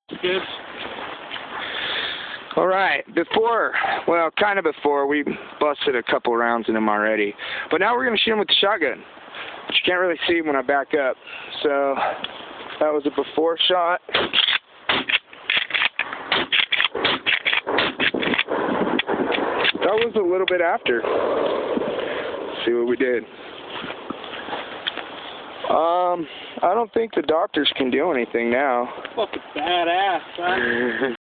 Good. All right, kind of before, we busted a couple rounds in him already. But now we're going to shoot him with the shotgun, which you can't really see when I back up. So that was a before shot. That was a little bit after. Let's see what we did. I don't think the doctors can do anything now. Fucking badass, son.